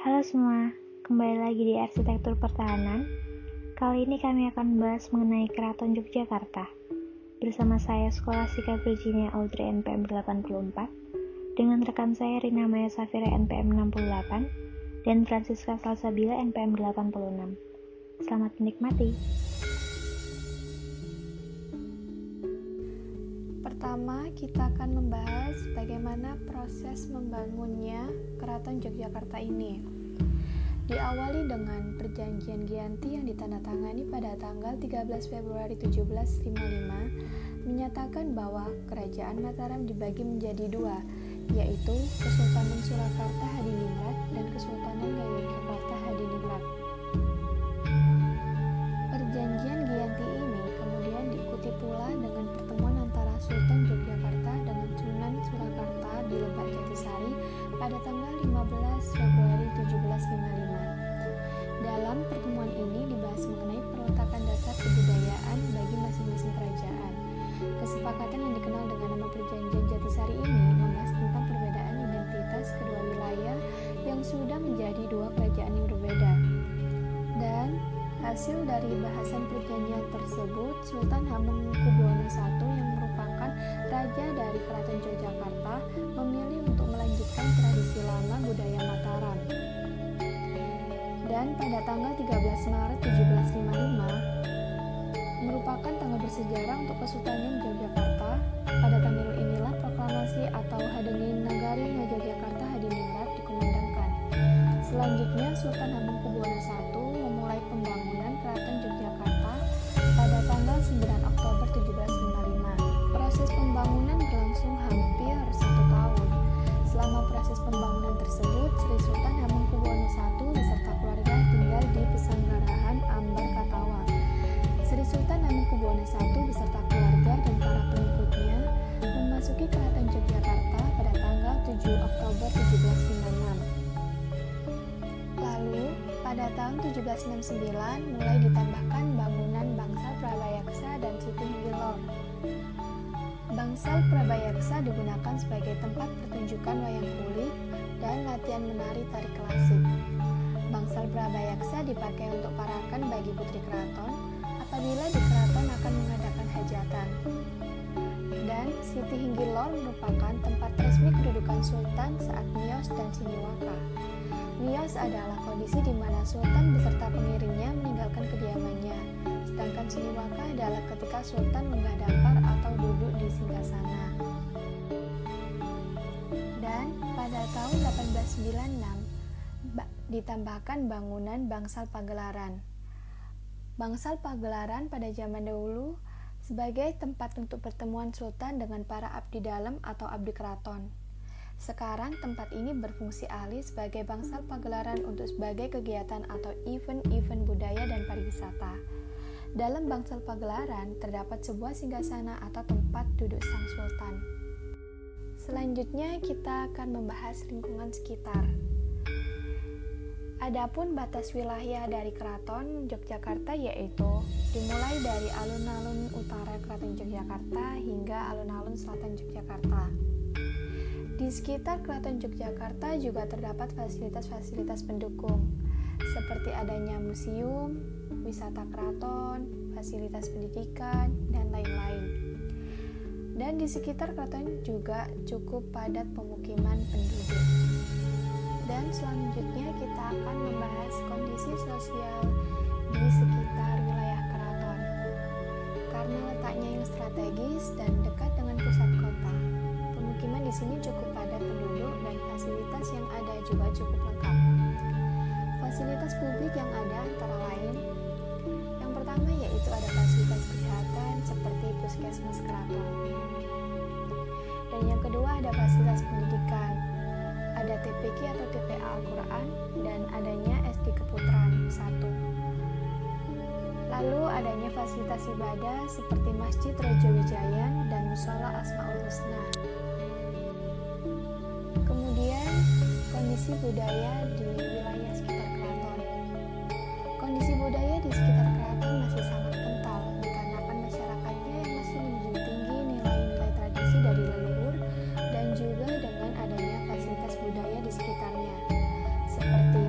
Halo semua, kembali lagi di Arsitektur Pertahanan. Kali ini kami akan membahas mengenai Keraton Yogyakarta. Bersama saya Scholastica Virginia Audrey NPM 84, dengan rekan saya Rina Maya Safira NPM 68, dan Francisca Salsabila NPM 86. Selamat menikmati. Pertama, kita akan membahas bagaimana proses membangunnya Keraton Yogyakarta ini. Diawali dengan Perjanjian Giyanti yang ditandatangani pada tanggal 13 Februari 1755, menyatakan bahwa Kerajaan Mataram dibagi menjadi dua, yaitu Kesultanan Surakarta Hadiningrat dan Kesultanan Yogyakarta Hadiningrat. Perjanjian Giyanti ini kemudian diikuti pula dengan pertemuan antara Sultan Yogyakarta dengan Sunan Surakarta di Lebak Jatisari pada tanggal 15 Februari 1755. Dalam pertemuan ini dibahas mengenai perletakan dasar kebudayaan bagi masing-masing kerajaan. Kesepakatan yang dikenal dengan nama Perjanjian Jatisari ini membahas tentang perbedaan identitas kedua wilayah yang sudah menjadi dua kerajaan yang berbeda. Dan hasil dari bahasan perjanjian tersebut, Sultan Hamengkubuwono I yang merupakan raja dari Keraton Yogyakarta memilih untuk melanjutkan tradisi lama budaya Mataram. Dan pada tanggal 13 Maret 1755 merupakan tanggal bersejarah untuk Kesultanan Yogyakarta. Pada tanggal inilah proklamasi atau Hadening Nagari Yogyakarta Hadiningrat dikumandangkan. Selanjutnya Sultan Hamengkubuwono I memulai pembangunan Keraton Yogyakarta pada tanggal 9 Oktober 1755. Proses pembangunan berlangsung hampir 1 tahun. Selama proses pembangunan tersebut, Sri Sultan Hamengkubuwono I beserta keluarga tinggal di Pesanggarahan Ambar Katawang. Sri Sultan Hamengkubuwono I beserta keluarga dan para pengikutnya memasuki Keraton Yogyakarta pada tanggal 7 Oktober 1756. Lalu, pada tahun 1769 mulai ditambahkan bangunan Bangsal Prabayaksa dan Siti Hinggilor. Bangsal Prabayaksa digunakan sebagai tempat pertunjukan wayang kulit dan latihan menari tari klasik. Bangsal Prabayaksa dipakai untuk parakan bagi putri keraton apabila di keraton akan mengadakan hajatan. Dan Siti Hinggilor merupakan tempat resmi kedudukan sultan saat miyos dan siniwaka. Miyos adalah kondisi di mana sultan beserta pengiringnya meninggalkan kediamannya, sedangkan siniwaka adalah ketika sultan menghadampar atau duduk di singgasana. Dan pada tahun 1896 ditambahkan bangunan Bangsal Pagelaran. Bangsal Pagelaran pada zaman dahulu sebagai tempat untuk pertemuan sultan dengan para abdi dalam atau abdi keraton. Sekarang tempat ini berfungsi alih sebagai Bangsal Pagelaran untuk sebagai kegiatan atau event-event budaya dan pariwisata. Dalam Bangsal Pagelaran terdapat sebuah singgasana atau tempat duduk sang sultan. Selanjutnya kita akan membahas lingkungan sekitar. Adapun batas wilayah dari Keraton Yogyakarta yaitu dimulai dari alun-alun utara Keraton Yogyakarta hingga alun-alun selatan Yogyakarta. Di sekitar Keraton Yogyakarta juga terdapat fasilitas-fasilitas pendukung, seperti adanya museum, wisata keraton, fasilitas pendidikan, dan lain-lain. Dan di sekitar keraton juga cukup padat pemukiman penduduk. Dan selanjutnya kita akan membahas kondisi sosial di sekitar wilayah keraton. Karena letaknya yang strategis dan dekat dengan pusat kota, pemukiman di sini cukup padat penduduk dan fasilitas yang ada juga cukup lengkap. Fasilitas publik yang ada antara lain, yang pertama yaitu ada fasilitas kesehatan seperti puskesmas keraton. Dan yang kedua ada fasilitas pendidikan, ada TPQ atau TPA Al-Quran dan adanya SD Keputaran 1. Lalu adanya fasilitas ibadah seperti Masjid Raja Wijayan dan Mushola Asmaul Husna. Kemudian kondisi budaya di wilayah sekitar keraton. Kondisi budaya di sekitar keraton masih sangat kental dikarenakan masyarakatnya yang masih menjunjung tinggi nilai-nilai tradisi dari leluhur dan juga dengan adanya fasilitas budaya di sekitarnya seperti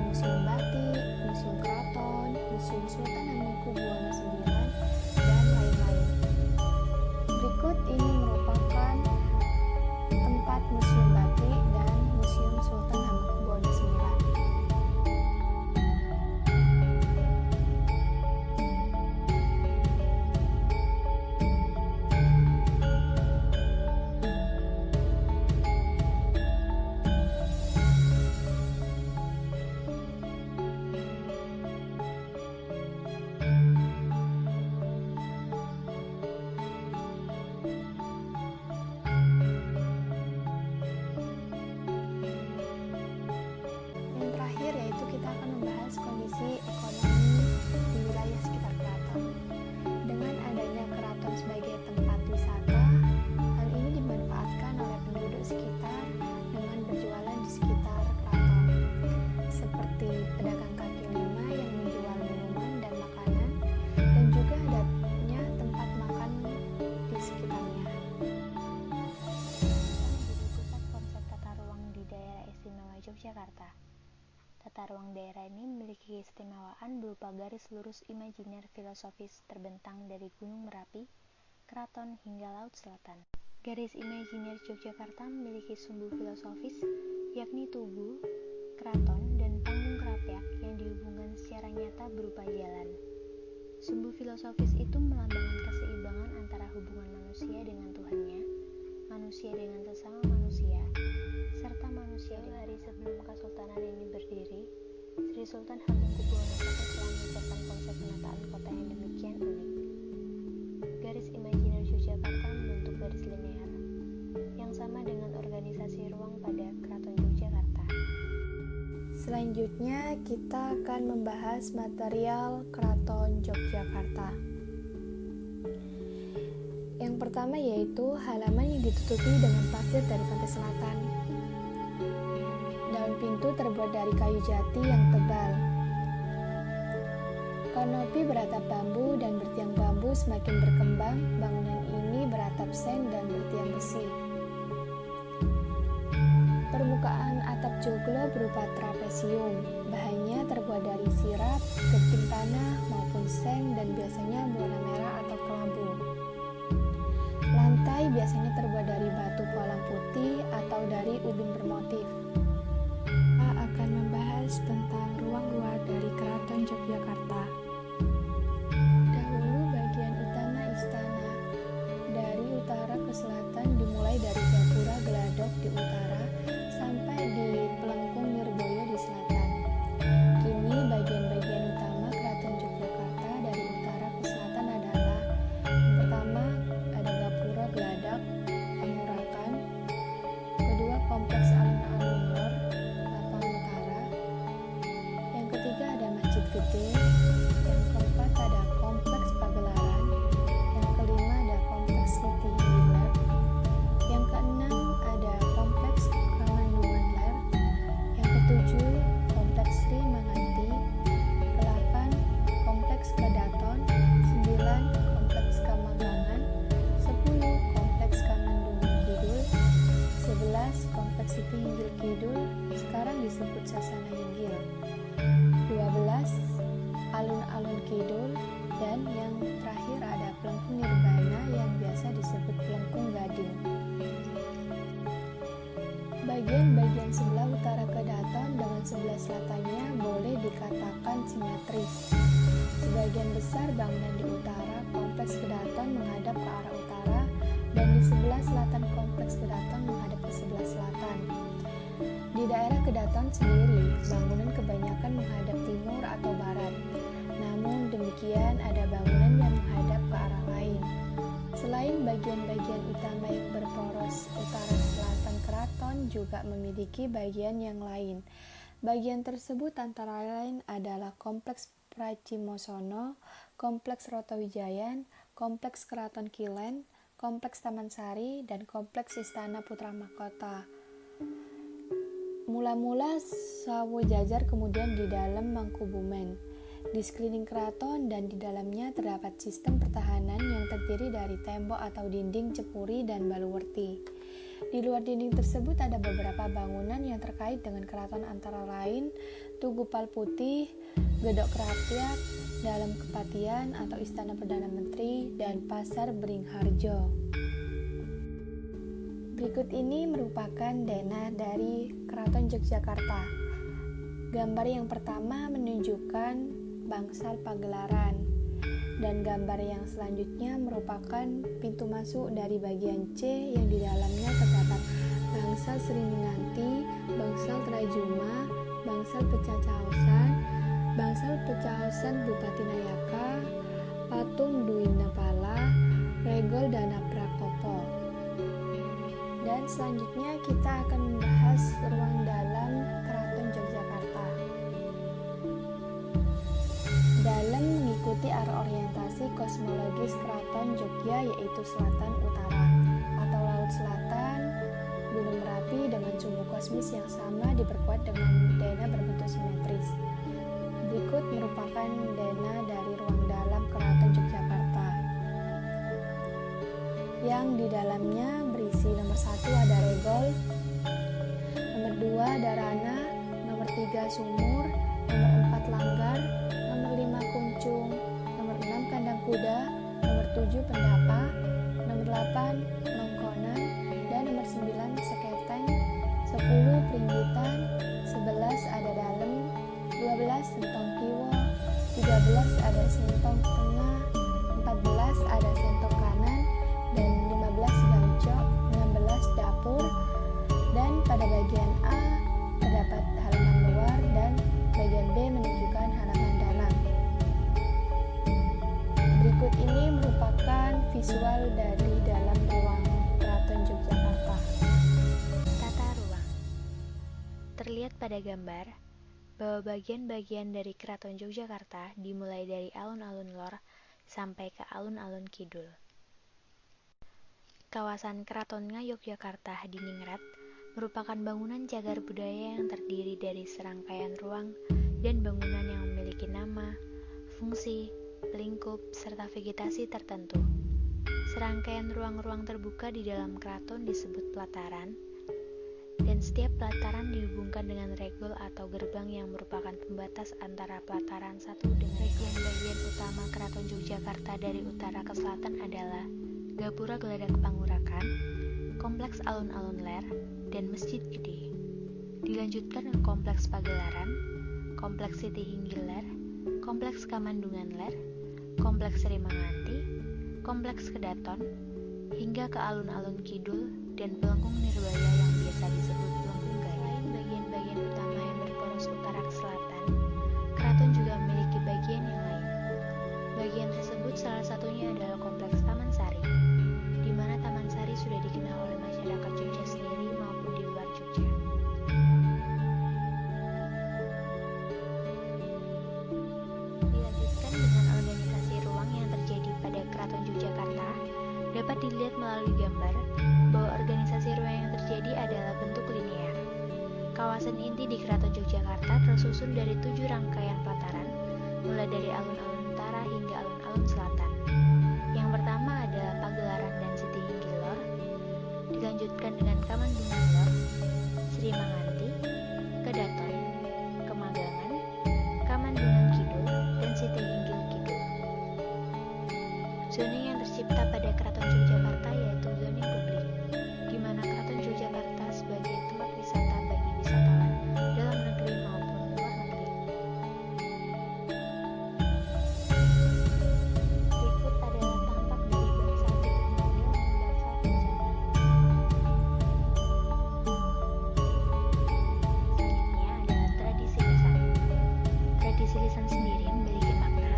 tata ruang daerah ini memiliki keistimewaan berupa garis lurus imajiner filosofis terbentang dari Gunung Merapi, Keraton hingga Laut Selatan. Garis imajiner Yogyakarta memiliki sumbu filosofis, yakni tugu, keraton, dan panggung kerapiak yang dihubungkan secara nyata berupa jalan. Sumbu filosofis itu melambangkan keseimbangan antara hubungan manusia dengan Tuhannya, manusia dengan sesama manusia, serta manusia. Hari sebelum Kesultanan ini berdiri, Sri Sultan Hamengkubuwono I telah menyiapkan konsep penataan kota yang demikian unik. Garis imajiner Yogyakarta membentuk garis linear, yang sama dengan organisasi ruang pada Keraton Yogyakarta. Selanjutnya, kita akan membahas material Keraton Yogyakarta. Yang pertama yaitu halaman yang ditutupi dengan pasir dari pantai selatan. Daun pintu terbuat dari kayu jati yang tebal. Kanopi beratap bambu dan bertiang bambu semakin berkembang. Bangunan ini beratap seng dan bertiang besi. Permukaan atap joglo berupa trapesium. Bahannya terbuat dari sirap, genting tanah maupun seng dan biasanya berwarna merah atau kelabu. Lantai biasanya terbuat dari batu pualam putih atau dari ubin bermotif. Kita akan membahas tentang ruang luar dari Keraton Yogyakarta. Dahulu bagian utama istana. Dari utara ke selatan dimulai dari Gapura Geladok di utara sampai di Pelengkung Nirboyo di selatan. Kini bagian-bagian utama Keraton Yogyakarta dari utara ke selatan adalah: yang pertama ada Gapura Geladak, Pamurakan. Kedua kompleks Alun-Alun Lor, Lapang Utara. Yang ketiga ada Masjid Gede. Yang keempat ada kompleks Pagelaran. Yang kelima ada kompleks Siti Hindiler. Yang keenam ada kompleks Kamandungan Ler. Yang ketujuh kompleks Sri Manganti. Kedelapan kompleks Kedaton. 9 kompleks Kamagangan. 10 kompleks Kamandungan Kidul. 11 kompleks Siti Hinggil Kidul, sekarang disebut Sasana Hinggil. 12 Alun-Alun Kidul. Dan yang terakhir ada Pelengkung Nirbana yang biasa disebut Pelengkung Gading. Bagian-bagian sebelah utara Kedaton dengan sebelah selatannya boleh dikatakan simetris. Sebagian besar bangunan di utara kompleks Kedaton menghadap ke arah utara dan di sebelah selatan kompleks Kedaton menghadap ke sebelah selatan. Di daerah Kedaton sendiri, bangunan kebanyakan menghadap timur atau barat. Namun demikian ada bangunan yang menghadap ke arah lain. Selain bagian-bagian utama yang berporos utara selatan keraton juga memiliki bagian yang lain. Bagian tersebut antara lain adalah kompleks Pracimosono, kompleks Rotowijayan, kompleks Keraton Kilen, kompleks Taman Sari, dan kompleks Istana Putra Mahkota. Mula-mula Sawo Jajar, kemudian di dalam Mangkubumen. Di sekeliling keraton dan di dalamnya terdapat sistem pertahanan yang terdiri dari tembok atau dinding, cepuri, dan baluwerti. Di luar dinding tersebut ada beberapa bangunan yang terkait dengan keraton antara lain Tugu Pal Putih, Gedok Kerapiak, Dalam Kepatian atau Istana Perdana Menteri, dan Pasar Beringharjo. Berikut ini merupakan denah dari Keraton Yogyakarta. Gambar yang pertama menunjukkan bangsal Pagelaran, dan gambar yang selanjutnya merupakan pintu masuk dari bagian C yang di dalamnya terdapat bangsal Sri Minganti, bangsal Trajuma, bangsal Pecacaosan, bangsal Pecaosan Bupati Nayaka, patung Dwi Napala, regol Dana Prakopo. Dan selanjutnya kita akan membahas ruang dalam Keraton Yogyakarta. Dalam mengikuti arah orientasi kosmologis Keraton Jogja yaitu selatan utara atau laut selatan, Gunung Merapi dengan sumbu kosmis yang sama diperkuat dengan denah berbentuk simetris. Berikut merupakan denah dari ruang dalam Keraton Yogyakarta, yang di dalamnya berisi nomor 1 ada regol, nomor 2 ada rana, nomor 3 sumur, nomor 4 langgar, nomor 5 kuncung, nomor 6 kandang kuda, nomor 7 pendapa, nomor 8 mangkonan, dan nomor 9 seketeng, 10 peringgitan, 11 ada dalem, 12 sentong kiwo, 13 ada sentong tengah, 14 ada sentong kanan, dan 15 gancok, 16 dapur, dan pada bagian A terdapat halaman luar dan bagian B menunjukkan halaman dalam. Berikut ini merupakan visual dari dalam ruang Keraton Yogyakarta. Tata ruang. Terlihat pada gambar bahwa bagian-bagian dari Keraton Yogyakarta dimulai dari alun-alun lor sampai ke alun-alun kidul. Kawasan Keraton Yogyakarta Hadiningrat merupakan bangunan cagar budaya yang terdiri dari serangkaian ruang dan bangunan yang memiliki nama, fungsi, lingkup, serta vegetasi tertentu. Serangkaian ruang-ruang terbuka di dalam keraton disebut pelataran, dan setiap pelataran dihubungkan dengan regol atau gerbang yang merupakan pembatas antara pelataran satu dengan bagian-bagian utama Keraton Yogyakarta dari utara ke selatan adalah Gapura Geladak Pangurakan, Kompleks Alun-Alun Ler, dan Masjid Gede. Dilanjutkan ke Kompleks Pagelaran, Kompleks Siti Hinggil Ler, Kompleks Kamandungan Ler, Kompleks Sri Manganti, Kompleks Kedaton, hingga ke alun-alun kidul dan Pelengkung Nirbaya yang biasa disebut Pelengkung Gaya. Selain bagian-bagian utama yang berporos utara ke selatan, keraton juga memiliki bagian yang lain. Bagian tersebut salah satunya adalah Kompleks Taman Sari, di mana Taman Sari sudah dikenal oleh masyarakat Jogja sendiri maupun di luar Jogja. Dilanjutkan dengan organisasi ruang yang terjadi pada Keraton Yogyakarta, dapat dilihat melalui gambar bahwa organisasi ruang yang terjadi adalah bentuk linear. Kawasan inti di Keraton Yogyakarta tersusun dari 7 rangkaian pelataran, mulai dari alun-alun utara hingga alun-alun selatan. Yang pertama adalah Pagelaran dan Siti Hinggil Lor, dilanjutkan dengan Kamandungan Lor, Sri Manganti, Kedaton, Kemagangan, Kamandungan Kidul, dan Siti Hinggil Kidul. Zona yang tercipta pada Keraton Yogyakarta yaitu zona publik, di mana Keraton Yogyakarta sebagai tempat wisata bagi wisatawan dalam negeri maupun luar negeri. Berikut adalah tampak dari bangsa Hindia dan bangsa Kencana. Selanjutnya adalah tradisi lisan. Tradisi lisan sendiri memiliki makna,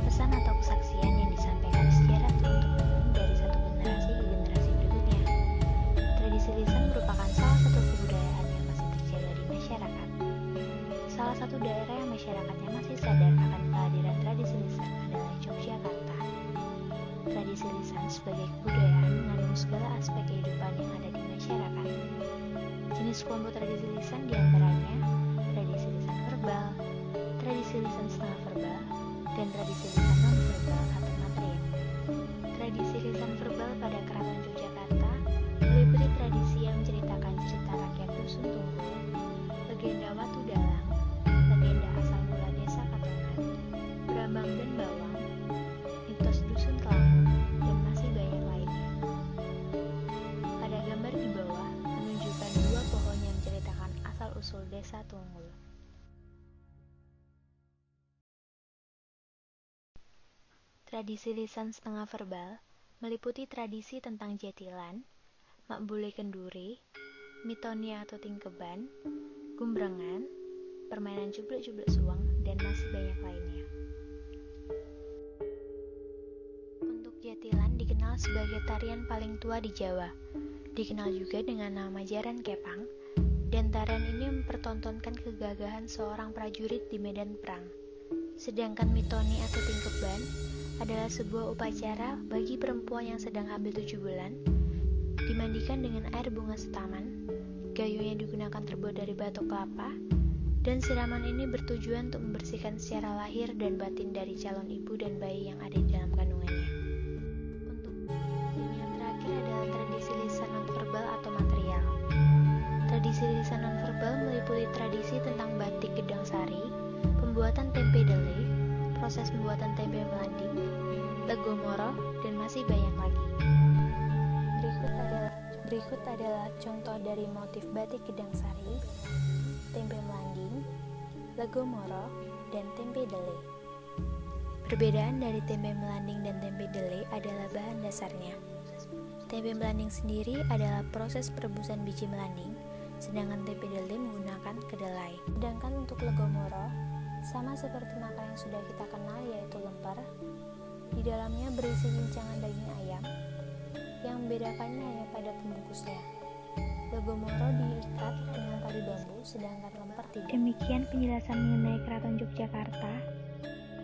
pesan atau kesaksian yang disampaikan secara turun-temurun dari satu generasi ke generasi berikutnya. Tradisi lisan merupakan salah satu kebudayaan yang masih terjaga di masyarakat. Salah satu daerah yang masyarakatnya masih sadar akan kehadiran tradisi lisan adalah Yogyakarta. Tradisi lisan sebagai kebudayaan mengandung segala aspek kehidupan yang ada di masyarakat. Jenis kelompok tradisi lisan diantaranya tradisi lisan verbal, tradisi lisan setengah verbal, dan tradisi lisan non-verbal atau material. Tradisi lisan verbal pada Keraton Yogyakarta meliputi tradisi yang menceritakan cerita rakyat Dusun Tunggul, legenda Watu Dalang, legenda asal mula desa Katongan, Brambang dan Bawang, mitos Dusun Kelangu, dan masih banyak lainnya. Pada gambar di bawah menunjukkan 2 pohon yang menceritakan asal-usul desa Tunggul. Tradisi lisan setengah verbal meliputi tradisi tentang jatilan, makbule kenduri, mitonia atau tingkeban, gumbrengan, permainan cubluk-cubluk suweng, dan masih banyak lainnya. Untuk jatilan dikenal sebagai tarian paling tua di Jawa, dikenal juga dengan nama Jaran Kepang, dan tarian ini mempertontonkan kegagahan seorang prajurit di medan perang. Sedangkan mitoni atau tingkeban adalah sebuah upacara bagi perempuan yang sedang hamil 7 bulan, dimandikan dengan air bunga setaman, gayungnya digunakan terbuat dari batok kelapa, dan siraman ini bertujuan untuk membersihkan secara lahir dan batin dari calon ibu dan bayi yang ada di dalam kandungannya. Untuk yang terakhir adalah tradisi lisan nonverbal atau material. Tradisi lisan nonverbal meliputi tradisi tentang batin pembuatan tempe dele, proses pembuatan tempe melanding, lego moro, dan masih banyak lagi. Berikut adalah contoh dari motif batik Gedang Sari, tempe melanding, lego moro, dan tempe dele. Perbedaan dari tempe melanding dan tempe dele adalah bahan dasarnya. Tempe melanding sendiri adalah proses perebusan biji melanding, sedangkan tempe dele menggunakan kedelai. Sedangkan untuk lego moro, sama seperti makanan yang sudah kita kenal yaitu lemper, di dalamnya berisi gincangan daging ayam, yang membedakannya hanya pada pembungkusnya. Lego moro diikat dengan tali bambu, sedangkan lemper tidak. Demikian penjelasan mengenai Keraton Yogyakarta.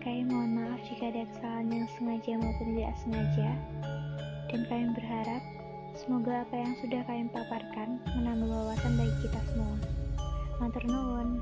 Kami mohon maaf jika ada kesalahan yang sengaja maupun tidak sengaja, dan kami berharap semoga apa yang sudah kami paparkan menambah wawasan bagi kita semua. Matur nuwun.